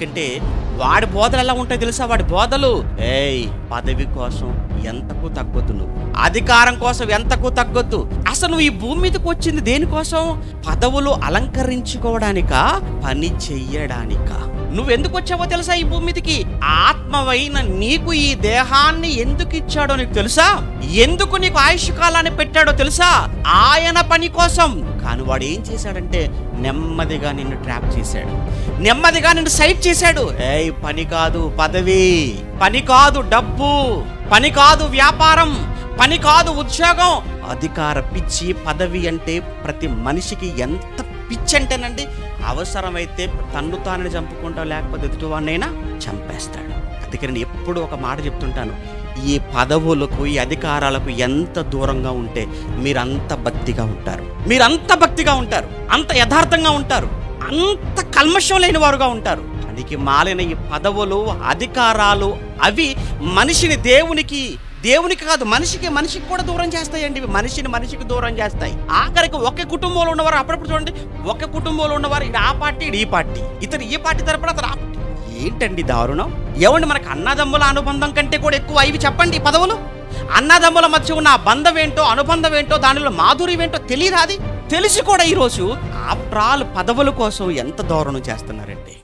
ఎందుకంటే వాడి బోధలు ఎలా ఉంటాయి తెలుసా? వాడి బోధలు పదవి కోసం ఎంతకు తగ్గొద్దు, నువ్వు అధికారం కోసం ఎంతకు తగ్గొద్దు. అసలు నువ్వు ఈ భూమి మీదకి వచ్చింది దేనికోసం? పదవులు అలంకరించుకోవడానికా, పని చెయ్యడానికా? నువ్వెందుకు వచ్చావో తెలుసా ఈ భూమి మీదకి? ఆత్మవైన నీకు ఈ దేహాన్ని ఎందుకు ఇచ్చాడో నీకు తెలుసా? ఎందుకు నీకు ఆయుష్ కాలాన్ని పెట్టాడో తెలుసా? ఆయన పని కోసం. కానీ వాడు ఏం చేశాడంటే నెమ్మదిగా నిన్ను ట్రాప్ చేశాడు, నెమ్మదిగా నిన్ను సైట్ చేశాడు. పని కాదు పదవి, పని కాదు డబ్బు, పని కాదు వ్యాపారం, పని కాదు ఉద్యోగం. అధికార పిచ్చి, పదవి అంటే ప్రతి మనిషికి ఎంత పిచ్చి అంటేనండి, అవసరమైతే తన్ను తానని చంపుకుంటా, లేకపోతే ఎదుటివాడినైనా చంపేస్తాడు. అందుకే నేను ఎప్పుడు ఒక మాట చెప్తుంటాను, ఈ పదవులకు, ఈ అధికారాలకు ఎంత దూరంగా ఉంటే మీరంత భక్తిగా ఉంటారు, మీరంత భక్తిగా ఉంటారు, అంత యథార్థంగా ఉంటారు, అంత కల్మషం లేని వారుగా ఉంటారు. అందుకే మాలిన ఈ పదవులు, అధికారాలు అవి మనిషిని దేవునికి కాదు, మనిషికి కూడా దూరం చేస్తాయండి. మనిషికి దూరం చేస్తాయి. ఆఖరికి ఒకే కుటుంబంలో ఉన్నవారు, అప్పుడప్పుడు చూడండి, ఒకే కుటుంబంలో ఉన్నవారు ఇది ఆ పార్టీ, ఇది ఈ పార్టీ, ఇతను ఈ పార్టీ తరపున అతను ఆ పార్టీ. ఏంటండి దారుణం? ఏమండి, మనకు అన్నదమ్ముల అనుబంధం కంటే కూడా ఎక్కువ ఇవి చెప్పండి ఈ పదవులు. అన్నదమ్ముల మధ్య ఉన్న బంధం ఏంటో, అనుబంధం ఏంటో, దానిలో మాధుర్యం ఏంటో తెలియదు. అది తెలిసి కూడా ఈరోజు ఆఫ్టర్ ఆల్ పదవుల కోసం ఎంత దారుణం చేస్తున్నారండి.